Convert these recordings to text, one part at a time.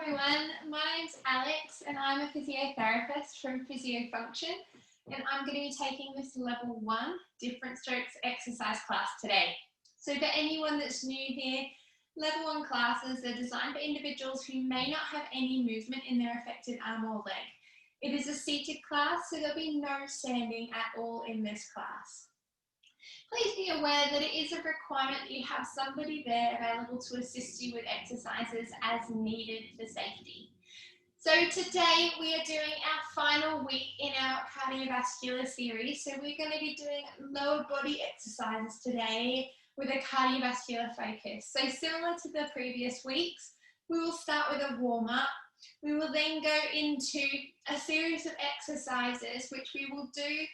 everyone, my name's Alex and I'm a physiotherapist from PhysioFunction, and I'm going to be taking this level 1 different strokes exercise class today. So for anyone that's new here, level 1 classes are designed for individuals who may not have any movement in their affected arm or leg. It is a seated class, so there'll be no standing at all in this class. Please be aware that it is a requirement that you have somebody there available to assist you with exercises as needed for safety. So today we are doing our final week in our cardiovascular series. So we're going to be doing lower body exercises today with a cardiovascular focus. So similar to the previous weeks, we will start with a warm-up. We will then go into a series of exercises which we will do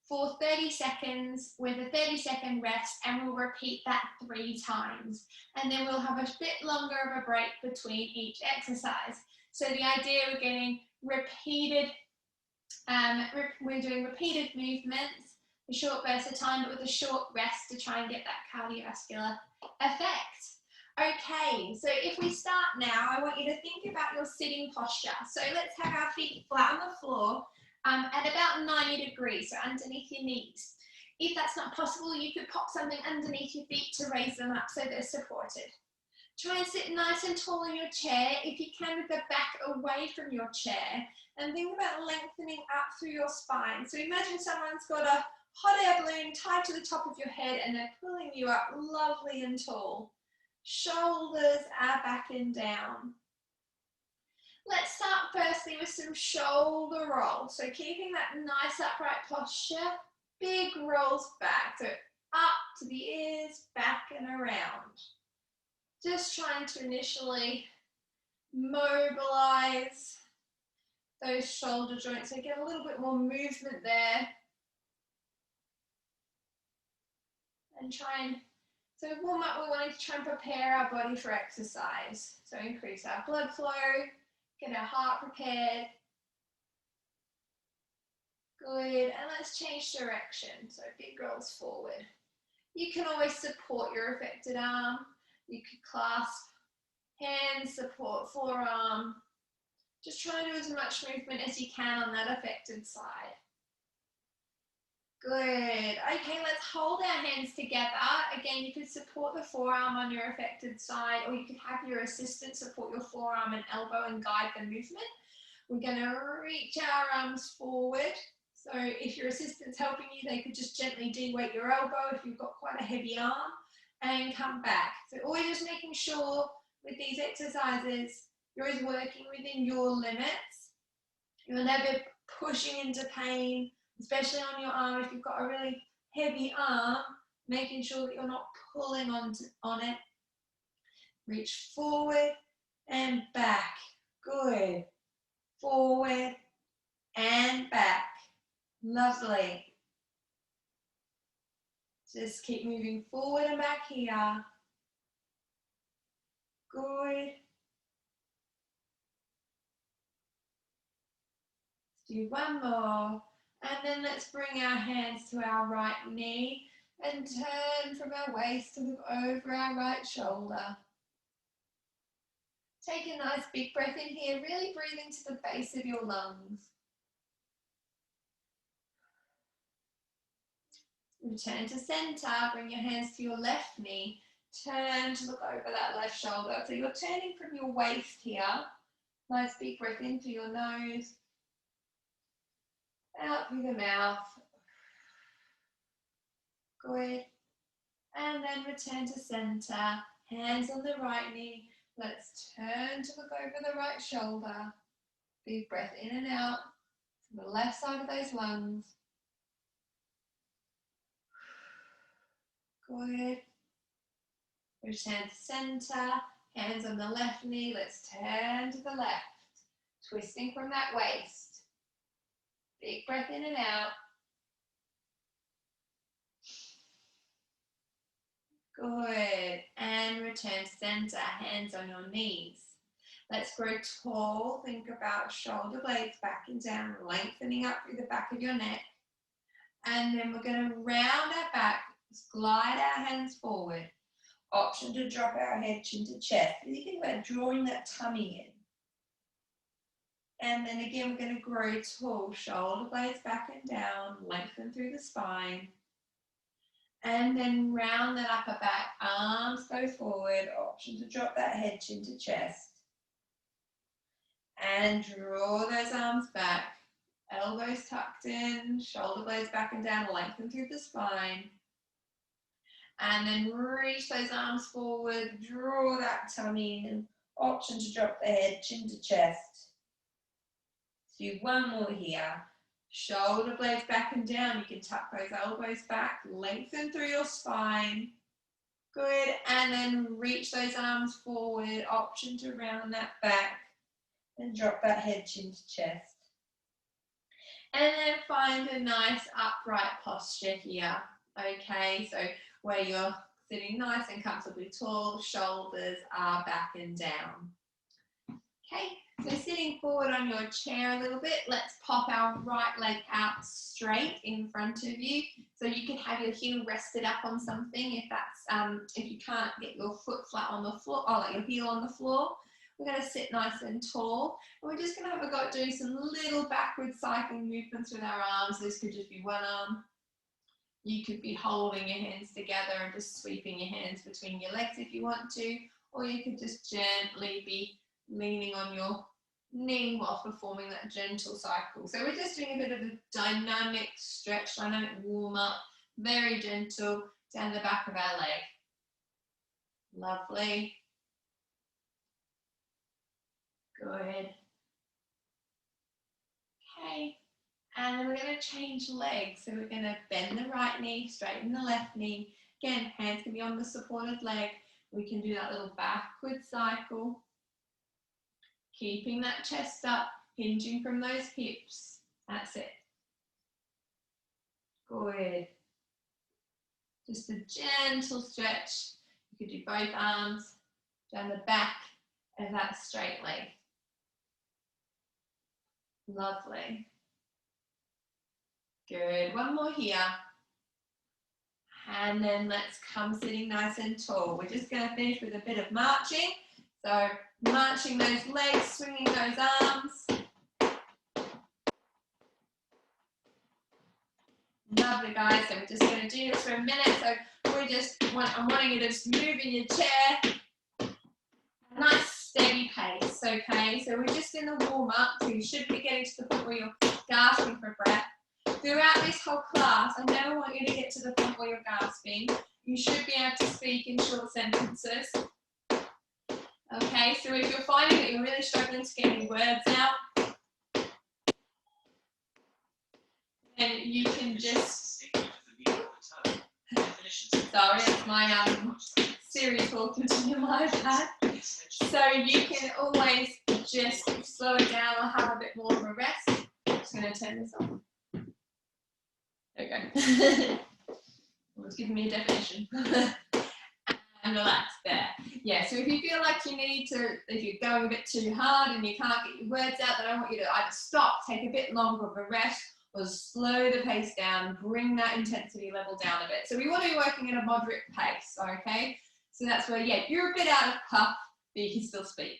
for 30 seconds with a 30-second rest, and we'll repeat that 3 times. And then we'll have a bit longer of a break between each exercise. So the idea, we're getting repeated, we're doing repeated movements, a short burst of time, but with a short rest to try and get that cardiovascular effect. Okay, so if we start now, I want you to think about your sitting posture. So let's have our feet flat on the floor, at about 90 degrees, so underneath your knees. If that's not possible, you could pop something underneath your feet to raise them up so they're supported. Try and sit nice and tall in your chair, if you can, with the back away from your chair, and think about lengthening up through your spine. So imagine someone's got a hot air balloon tied to the top of your head and they're pulling you up lovely and tall. Shoulders are back and down. Let's start firstly with some shoulder rolls. So keeping that nice upright posture, big rolls back. So up to the ears, back and around. Just trying to initially mobilize those shoulder joints. So get a little bit more movement there. And so warm up, we're wanting to try and prepare our body for exercise. So increase our blood flow. Get our heart prepared. Good, and let's change direction. So big rolls forward. You can always support your affected arm. You could clasp hands, support forearm. Just try and do as much movement as you can on that affected side. Good, okay, let's hold our hands together. Again, you could support the forearm on your affected side, or you could have your assistant support your forearm and elbow and guide the movement. We're going to reach our arms forward. So if your assistant's helping you, they could just gently de-weight your elbow if you've got quite a heavy arm, and come back. So always just making sure with these exercises, you're always working within your limits. You're never pushing into pain, especially on your arm. If you've got a really heavy arm, making sure that you're not pulling on it. Reach forward and back. Good. Forward and back. Lovely. Just keep moving forward and back here. Good. Let's do one more. And then let's bring our hands to our right knee and turn from our waist to look over our right shoulder. Take a nice big breath in here, really breathe into the base of your lungs. Return to center, bring your hands to your left knee, turn to look over that left shoulder. So you're turning from your waist here. Nice big breath in through your nose. Out through the mouth. Good. And then return to center. Hands on the right knee. Let's turn to look over the right shoulder. Big breath in and out from the left side of those lungs. Good. Return to center. Hands on the left knee. Let's turn to the left. Twisting from that waist. Big breath in and out. Good. And return to center. Hands on your knees. Let's grow tall. Think about shoulder blades back and down, lengthening up through the back of your neck. And then we're going to round our back. Glide our hands forward. Option to drop our head chin to chest. You think about drawing that tummy in. And then again, we're going to grow tall, shoulder blades back and down, lengthen through the spine. And then round that upper back, arms go forward, option to drop that head, chin to chest. And draw those arms back, elbows tucked in, shoulder blades back and down, lengthen through the spine. And then reach those arms forward, draw that tummy in, option to drop the head, chin to chest. Do one more here. Shoulder blades back and down. You can tuck those elbows back, lengthen through your spine. Good, and then reach those arms forward, option to round that back, and drop that head, chin to chest. And then find a nice upright posture here. Okay, so where you're sitting nice and comfortably tall, shoulders are back and down. Okay, so sitting forward on your chair a little bit, let's pop our right leg out straight in front of you. So you can have your heel rested up on something if that's if you can't get your foot flat on the floor, or like your heel on the floor. We're going to sit nice and tall, and we're just going to have a go at doing some little backward cycling movements with our arms. This could just be one arm. You could be holding your hands together and just sweeping your hands between your legs if you want to, or you could just gently be leaning on your knee while performing that gentle cycle. So we're just doing a bit of a dynamic stretch, dynamic warm up, very gentle down the back of our leg. Lovely. Good. Okay, and then we're going to change legs. So we're going to bend the right knee, straighten the left knee. Again, hands can be on the supported leg. We can do that little backward cycle. Keeping that chest up, hinging from those hips. That's it. Good. Just a gentle stretch. You could do both arms down the back of that straight leg. Lovely. Good. One more here. And then let's come sitting nice and tall. We're just going to finish with a bit of marching. So marching those legs, swinging those arms. Lovely, guys. So we're just going to do this for a minute. So I'm wanting you to just move in your chair. A nice steady pace, okay? So we're just in the warm up. So you should be getting to the point where you're gasping for breath. Throughout this whole class, I never want you to get to the point where you're gasping. You should be able to speak in short sentences. Okay, so if you're finding that you're really struggling to get any words out, then you can just, sorry, it's my Siri talking to my iPad. So you can always just slow it down or have a bit more of a rest. I'm just going to turn this on. There we go. It's giving me a definition. And relax there. Yeah, so if you feel like you need to, if you're going a bit too hard and you can't get your words out, then I want you to either stop, take a bit longer of a rest, or slow the pace down, bring that intensity level down a bit. So we want to be working at a moderate pace, okay? So that's where, yeah, you're a bit out of puff, but you can still speak.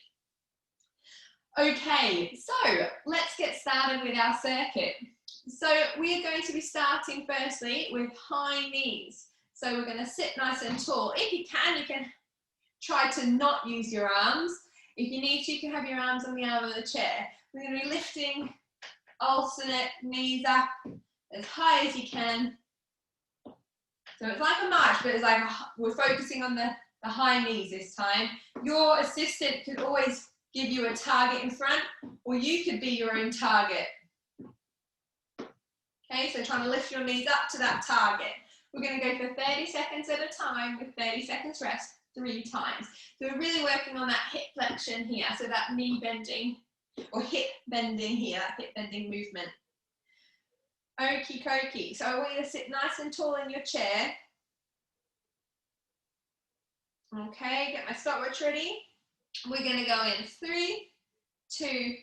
Okay, so let's get started with our circuit. So we are going to be starting firstly with high knees. So we're going to sit nice and tall. If you can try to not use your arms. If you need to, you can have your arms on the arm of the chair. We're going to be lifting alternate knees up as high as you can. So it's like a march, but it's like we're focusing on the high knees this time. Your assistant could always give you a target in front, or you could be your own target. Okay, so trying to lift your knees up to that target. We're going to go for 30 seconds at a time with 30 seconds rest 3 times. So we're really working on that hip flexion here, so that knee bending or hip bending here, that hip bending movement. Okie dokie. So I want you to sit nice and tall in your chair. Okay, get my stopwatch ready. We're going to go in 3, 2,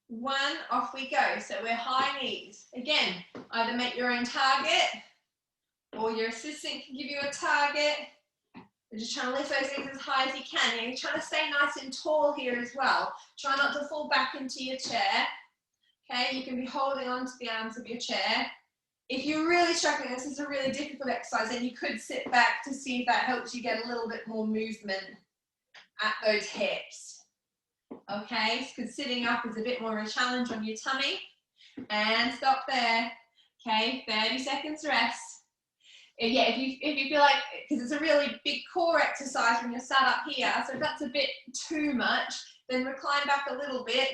1, off we go. So we're high knees. Again, either make your own target or your assistant can give you a target. We're just trying to lift those knees as high as you can. You're trying to stay nice and tall here as well. Try not to fall back into your chair. Okay, you can be holding on to the arms of your chair. If you're really struggling, this is a really difficult exercise, then you could sit back to see if that helps you get a little bit more movement at those hips. Okay, because sitting up is a bit more of a challenge on your tummy. And stop there. Okay, 30 seconds rest. Yeah, if you feel like, because it's a really big core exercise when you're sat up here, so if that's a bit too much, then recline back a little bit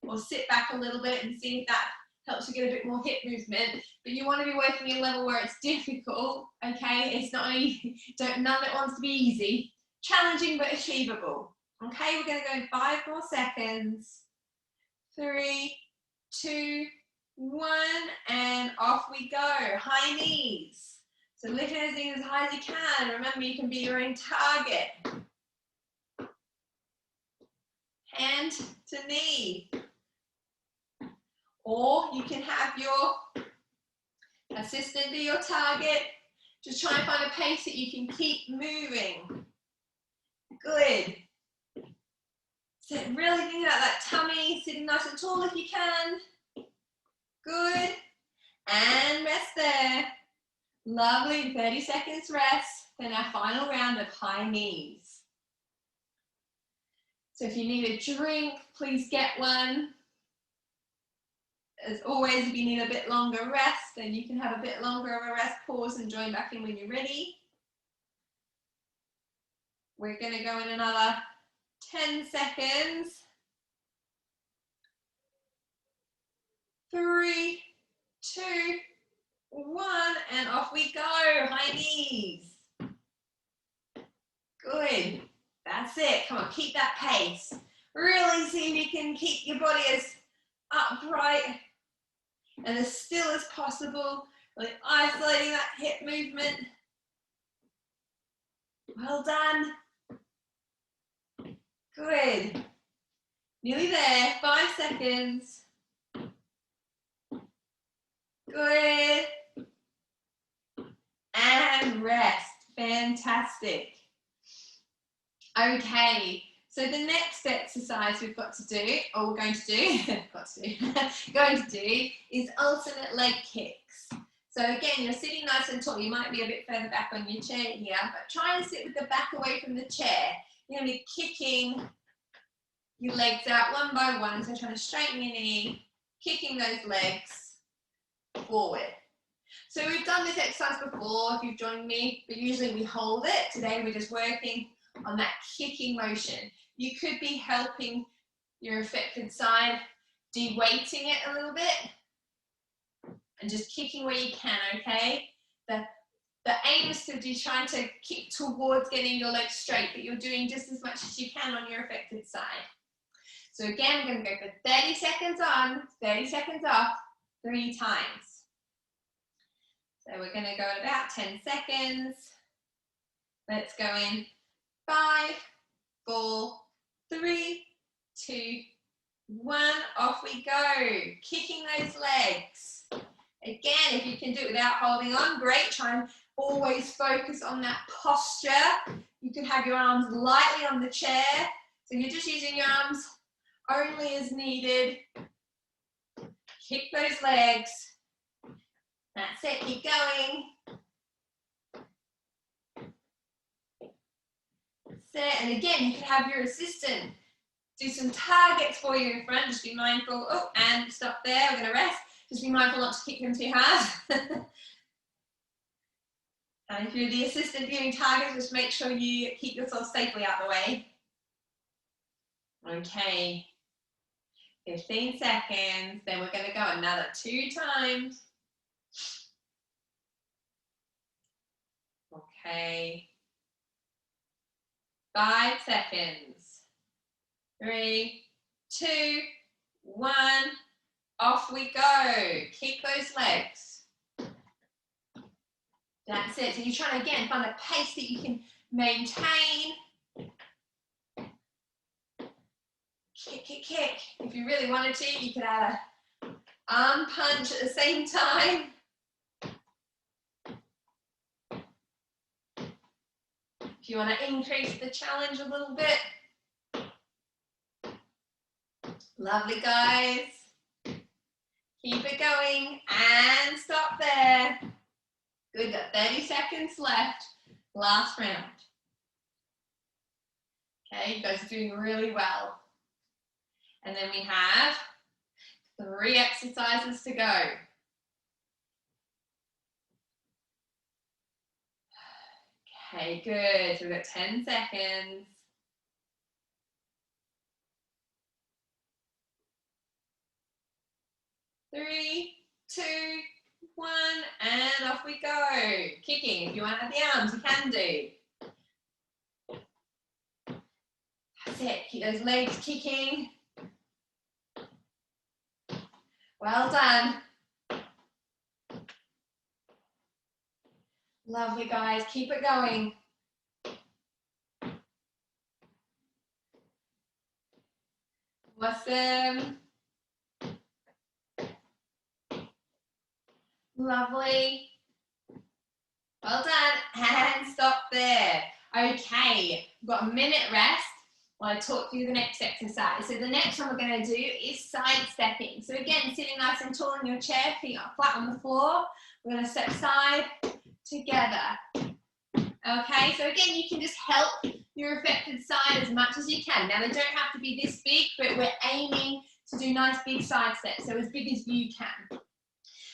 or sit back a little bit and see if that helps you get a bit more hip movement. But you want to be working at a level where it's difficult, okay? It's not easy. None of it wants to be easy. Challenging but achievable. Okay, we're going to go in 5 more seconds. 3, 2, 1, and off we go. High knees. So lift anything as high as you can. Remember, you can be your own target. Hand to knee. Or you can have your assistant be your target. Just try and find a pace that you can keep moving. Good. So really thinking about that tummy, sitting nice and tall if you can. Good. And rest there. Lovely, 30 seconds rest. Then our final round of high knees. So if you need a drink, please get one. As always, if you need a bit longer rest, then you can have a bit longer of a rest pause and join back in when you're ready. We're going to go in another 10 seconds. 3, 2, 1, and off we go. High knees. Good. That's it. Come on, keep that pace. Really see if you can keep your body as upright and as still as possible. Really isolating that hip movement. Well done. Good. Nearly there. 5 seconds. Good. And rest. Fantastic. Okay, so the next exercise we've got to do, or we're going to do, is alternate leg kicks. So again, you're sitting nice and tall. You might be a bit further back on your chair here, but try and sit with the back away from the chair. You're going to be kicking your legs out one by one, so trying to straighten your knee, kicking those legs forward. So we've done this exercise before if you've joined me, but usually we hold it. Today we're just working on that kicking motion. You could be helping your affected side, de-weighting it a little bit and just kicking where you can, okay? The aim is to be trying to kick towards getting your legs straight, but you're doing just as much as you can on your affected side. So again, we're going to go for 30 seconds on, 30 seconds off, 3 times. So we're going to go at about 10 seconds. Let's go in 5, 4, 3, 2, 1. Off we go. Kicking those legs. Again, if you can do it without holding on, great. Try and always focus on that posture. You can have your arms lightly on the chair. So you're just using your arms only as needed. Kick those legs. That's it. Keep going. And again, you can have your assistant do some targets for you in front. Just be mindful. Oh, and stop there. We're going to rest. Just be mindful not to kick them too hard. And if you're the assistant doing targets, just make sure you keep yourself safely out of the way. Okay. 15 seconds. Then we're going to go another 2 times. Okay. 5 seconds. 3, 2, 1. Off we go. Kick those legs. That's it. So you're trying to, again, find a pace that you can maintain. Kick, kick, kick. If you really wanted to, you could add an arm punch at the same time. If you want to increase the challenge a little bit. Lovely, guys. Keep it going and stop there. Good, got 30 seconds left. Last round. Okay, you guys are doing really well. And then we have 3 exercises to go. Okay, good. So we've got 10 seconds. 3, 2, 1, and off we go. Kicking. If you want to add the arms, you can do. That's it. Keep those legs kicking. Well done. Lovely, guys. Keep it going. Awesome. Lovely. Well done. And stop there. Okay, we've got a minute rest while I talk through the next exercise. So the next one we're going to do is side stepping. So again, sitting nice and tall in your chair, feet are flat on the floor. We're going to step side together. Okay, so again, you can just help your affected side as much as you can. Now, they don't have to be this big, but we're aiming to do nice big side steps, so as big as you can.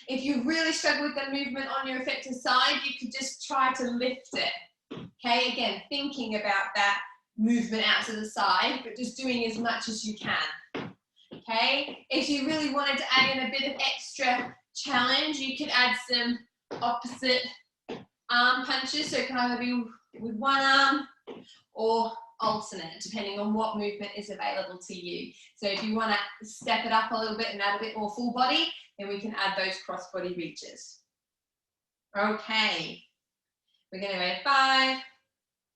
If you really struggle with the movement on your affected side, you could just try to lift it. Okay, again, thinking about that movement out to the side, but just doing as much as you can. Okay, if you really wanted to add in a bit of extra challenge, you could add some opposite arm punches, so it can either be with one arm or alternate, depending on what movement is available to you. So if you want to step it up a little bit and add a bit more full body, then we can add those crossbody reaches. Okay, we're going to go 5,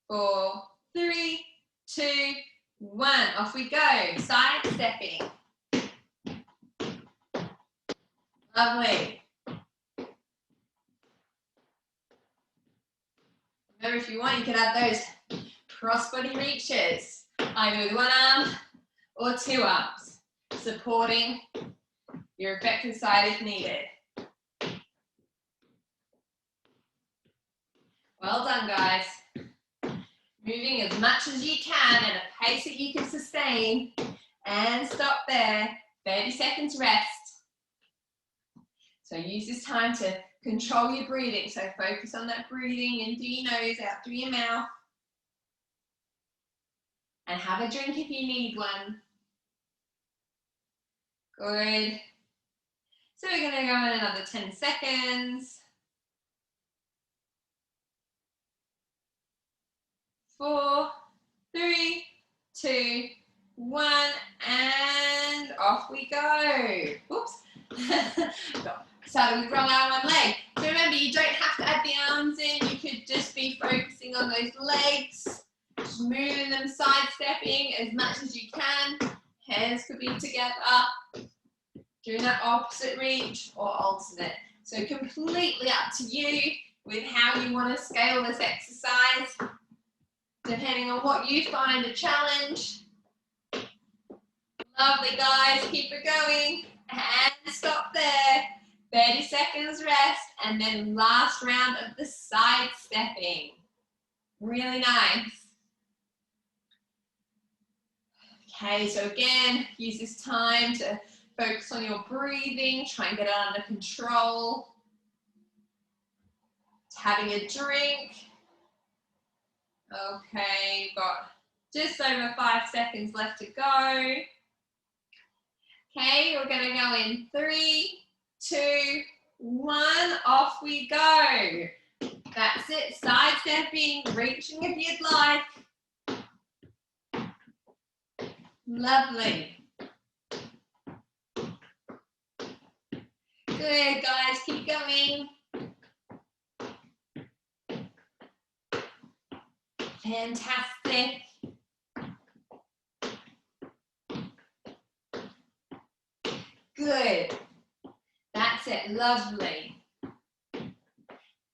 4, 3, 2, 1. Off we go. Side stepping. Lovely. Remember, if you want, you can add those crossbody reaches, either with one arm or 2 arms, supporting your affected side if needed. Well done, guys. Moving as much as you can at a pace that you can sustain, and stop there. 30 seconds rest. So use this time to control your breathing. So focus on that breathing in through your nose, out through your mouth. And have a drink if you need one. Good. So we're going to go in another 10 seconds. 4, 3, 2, 1, and off we go. Oops. Started with wrong arm, one leg. So remember, you don't have to add the arms in. You could just be focusing on those legs, just moving them, sidestepping as much as you can. Hands could be together, doing that opposite reach or alternate. So completely up to you with how you want to scale this exercise, depending on what you find a challenge. Lovely, guys. Keep it going. And stop there. 30 seconds rest. And then last round of the side stepping. Really nice. Okay, so again, use this time to focus on your breathing. Try and get it under control. Having a drink. Okay, you've got just over 5 seconds left to go. Okay, we're going to go in 3, 2, 1. Off we go. That's it. Side stepping, reaching if you'd like. Lovely. Good, guys. Keep going. Fantastic. Good. That's it. Lovely.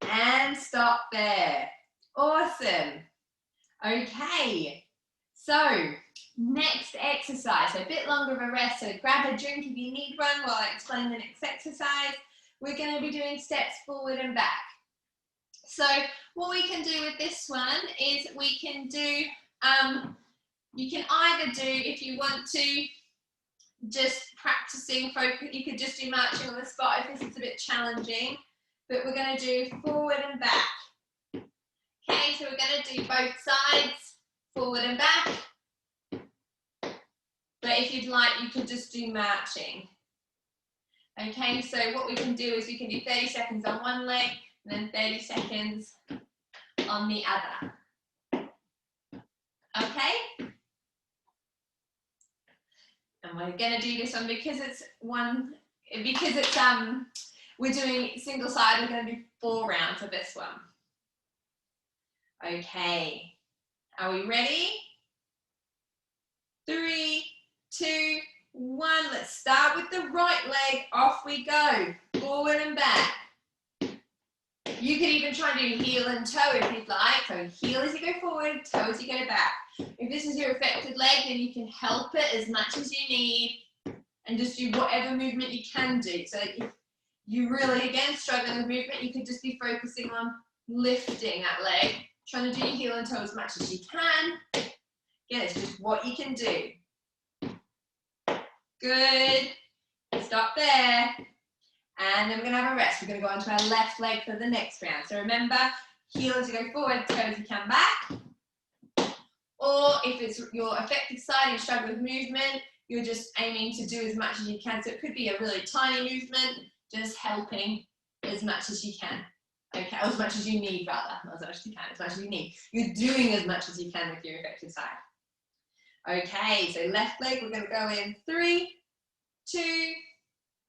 And stop there. Awesome. Okay. So Next exercise, so a bit longer of a rest, so grab a drink if you need one while I explain the next exercise. We're going to be doing steps forward and back. So what we can do with this one is we can do, you can either do, if you want to, just practicing focus, you could just do marching on the spot if this is a bit challenging, but we're going to do forward and back. Okay, so we're going to do both sides, forward and back. But if you'd like, you could just do marching. Okay, so what we can do is we can do 30 seconds on one leg and then 30 seconds on the other. Okay? And we're going to do this one because we're doing single side, we're going to do 4 rounds of this one. Okay, are we ready? 3, 2, 1, let's start with the right leg, off we go, forward and back. You could even try and do heel and toe if you'd like, so heel as you go forward, toe as you go back. If this is your affected leg, then you can help it as much as you need and just do whatever movement you can do. So if you really, again, struggling with movement, you could just be focusing on lifting that leg, trying to do your heel and toe as much as you can. Again, it's just what you can do. Good. Stop there. And then we're going to have a rest. We're going to go onto our left leg for the next round. So remember, heel as you go forward, toe as you come back. Or if it's your affected side, you struggle with movement, you're just aiming to do as much as you can. So it could be a really tiny movement, just helping as much as you can. Okay, or as much as you need rather. Not as much as you can, as much as you need. You're doing as much as you can with your affected side. Okay, so left leg, we're going to go in 3, 2,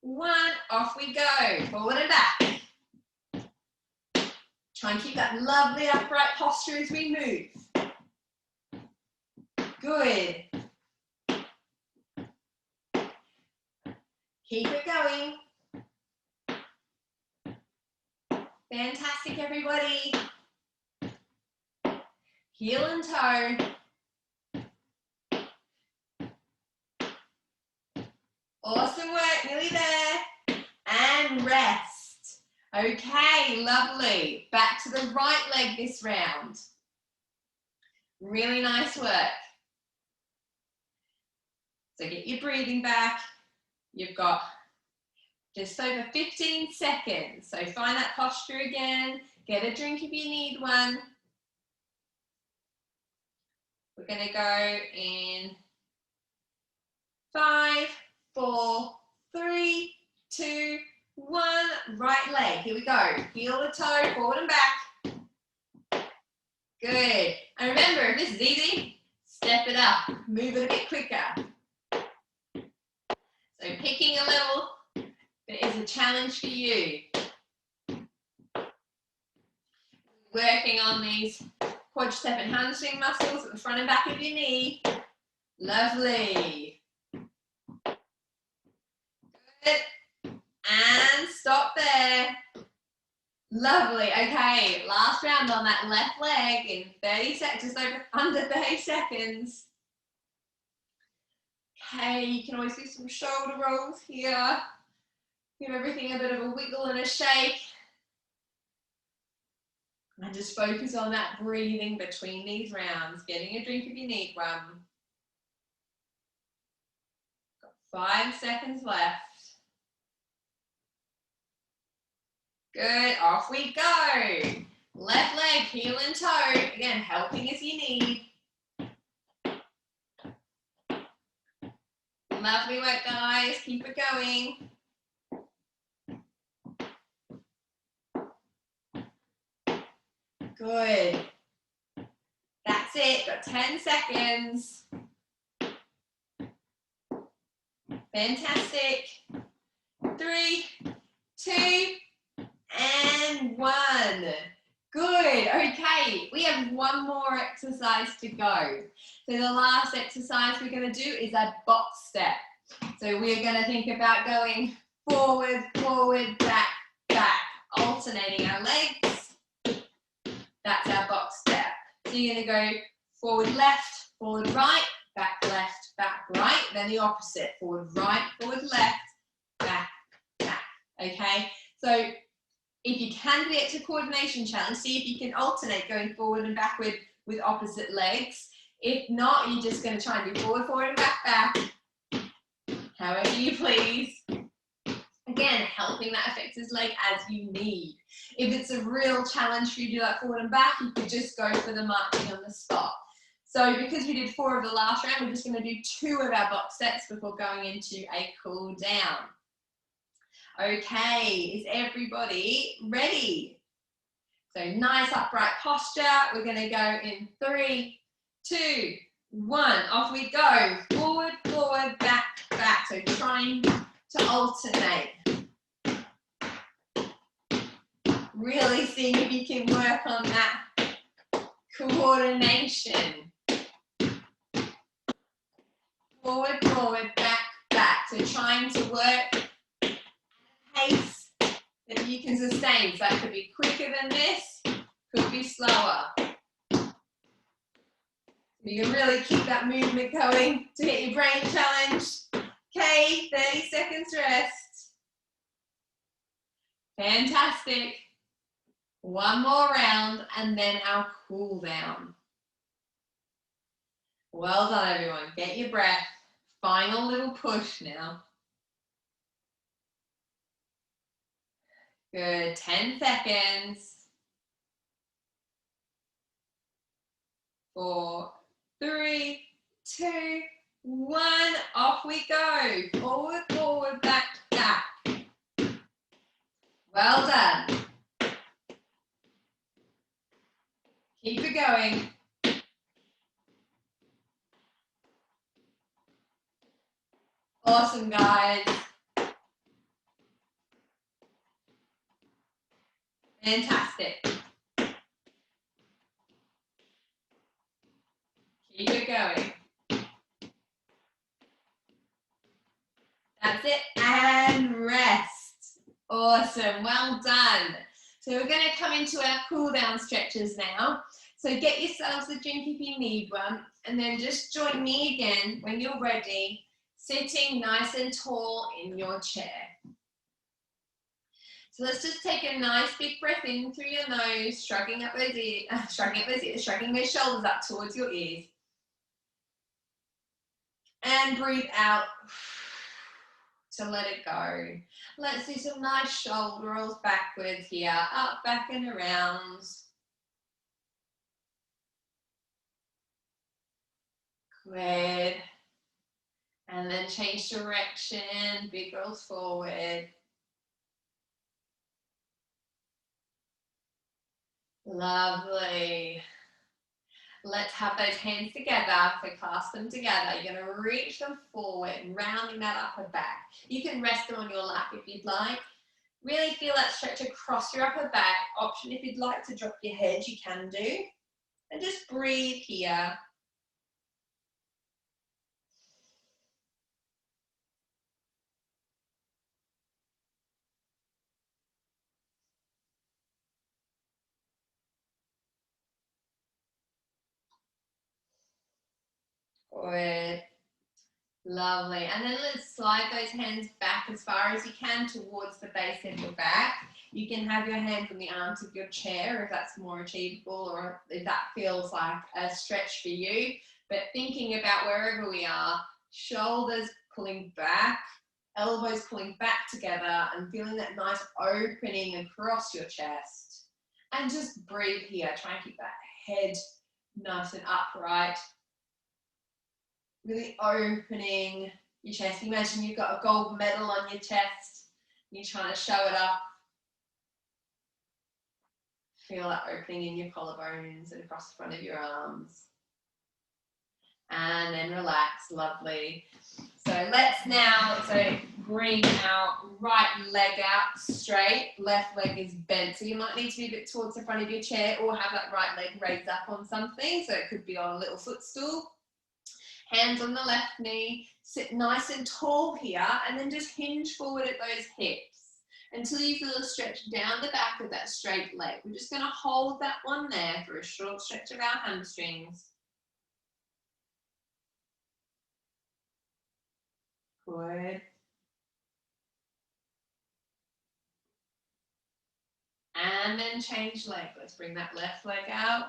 1, off we go, forward and back. Try and keep that lovely upright posture as we move. Good. Keep it going. Fantastic, everybody. Heel and toe. Awesome work, nearly there. And rest. Okay, lovely. Back to the right leg this round. Really nice work. So get your breathing back. You've got just over 15 seconds. So find that posture again. Get a drink if you need one. We're going to go in 5, 4, 3, 2, 1. Right leg. Here we go. Heel the toe, forward and back. Good. And remember, if this is easy, step it up. Move it a bit quicker. So picking a level that is a challenge for you. Working on these quadricep and hamstring muscles at the front and back of your knee. Lovely. Good. And stop there. Lovely. Okay, last round on that left leg in 30 seconds, just over under 30 seconds. Okay, you can always do some shoulder rolls here. Give everything a bit of a wiggle and a shake. And just focus on that breathing between these rounds. Getting a drink if you need one. Got 5 seconds left. Good, off we go. Left leg, heel and toe. Again, helping as you need. Lovely work, guys. Keep it going. Good. That's it. Got 10 seconds. Fantastic. 3, 2, and 1. Good. Okay, we have one more exercise to go. So the last exercise we're going to do is a box step. So we're going to think about going forward, forward, back, back, alternating our legs. That's our box step. So you're going to go forward left, forward right, back, left, back, right. Then the opposite, forward, right, forward, left, back, back. Okay, so if you can do the extra coordination challenge, see if you can alternate going forward and backward with opposite legs. If not, you're just going to try and do forward, forward, and back, back. However you please. Again, helping that affected leg as you need. If it's a real challenge for you to do that forward and back, you could just go for the marching on the spot. So because we did 4 of the last round, we're just going to do 2 of our box sets before going into a cool down. Okay, is everybody ready? So nice upright posture. We're going to go in 3, 2, 1. Off we go. Forward, forward, back, back. So trying to alternate. Really seeing if you can work on that coordination. Forward, forward, back, back. So trying to work at a pace that you can sustain. So that could be quicker than this, could be slower. You can really keep that movement going to hit your brain challenge. Okay, 30 seconds rest. Fantastic. 1 more round and then our cool down. Well done, everyone. Get your breath. Final little push now. Good. 10 seconds. 4, 3, 2, 1. Off we go. Forward, forward, back, back. Well done. Keep it going. Awesome, guys. Fantastic. Keep it going. That's it. And rest. Awesome. Well done. So we're going to come into our cool down stretches now. So get yourselves a drink if you need one. And then just join me again when you're ready, sitting nice and tall in your chair. So let's just take a nice big breath in through your nose, shrugging those shoulders up towards your ears. And breathe out to let it go. Let's do some nice shoulder rolls backwards here, up, back and around. Good. And then change direction, big rolls forward. Lovely. Let's have those hands together, so clasp them together. You're going to reach them forward, rounding that upper back. You can rest them on your lap if you'd like. Really feel that stretch across your upper back. Option if you'd like to drop your head, you can do. And just breathe here. Good. Lovely. And then let's slide those hands back as far as you can towards the base of your back. You can have your hands on the arms of your chair if that's more achievable, or if that feels like a stretch for you. But thinking about wherever we are, shoulders pulling back, elbows pulling back together, and feeling that nice opening across your chest. And just breathe here. Try and keep that head nice and upright. Really opening your chest. Imagine you've got a gold medal on your chest. You're trying to show it up. Feel that opening in your collarbones and across the front of your arms. And then relax. Lovely. So let's now, bring our right leg out straight. Left leg is bent. So you might need to be a bit towards the front of your chair or have that right leg raised up on something. So it could be on a little footstool. Hands on the left knee, sit nice and tall here, and then just hinge forward at those hips until you feel a stretch down the back of that straight leg. We're just going to hold that one there for a short stretch of our hamstrings. Good. And then change leg. Let's bring that left leg out.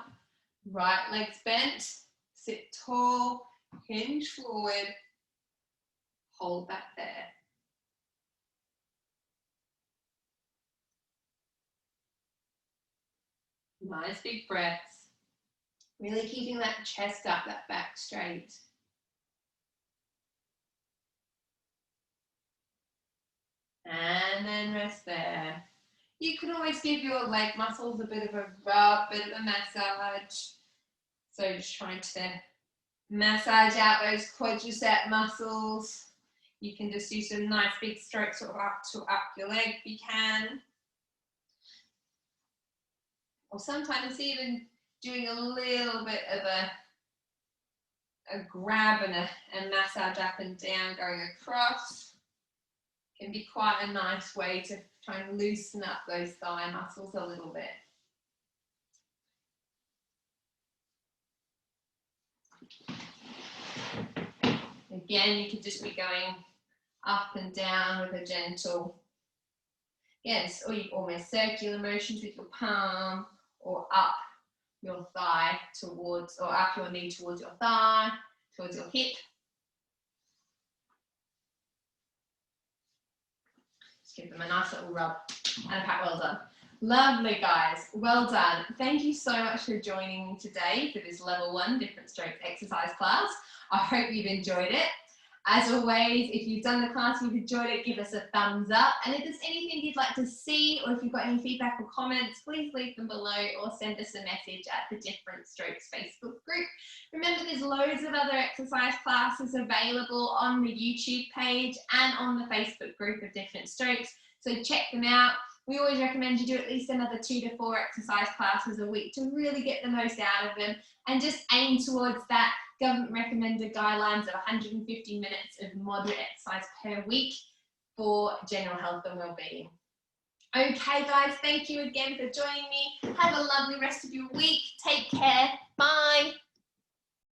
Right leg's bent. Sit tall. Hinge forward. Hold that there. Nice big breaths. Really keeping that chest up, that back straight. And then rest there. You can always give your leg muscles a bit of a rub, bit of a massage. So just trying to massage out those quadricep muscles. You can just do some nice big strokes sort of up your leg if you can. Or sometimes even doing a little bit of a grab and a massage up and down, going across, can be quite a nice way to try and loosen up those thigh muscles a little bit. Again, you could just be going up and down with a gentle, yes, or you almost circular motions with your palm, or up your thigh towards, or up your knee towards your thigh, towards your hip. Just give them a nice little rub and a pat. Well done. Lovely, guys. Well done. Thank you so much for joining me today for this level 1 different strokes exercise class. I hope you've enjoyed it. As always, if you've done the class, you've enjoyed it, give us a thumbs up. And if there's anything you'd like to see, or if you've got any feedback or comments, please leave them below or send us a message at the Different Strokes Facebook group. Remember, there's loads of other exercise classes available on the YouTube page and on the Facebook group of Different Strokes. So check them out. We always recommend you do at least another 2 to 4 exercise classes a week to really get the most out of them, and just aim towards that government recommended guidelines of 150 minutes of moderate exercise per week for general health and well-being. Okay, guys, thank you again for joining me. Have a lovely rest of your week. Take care. Bye.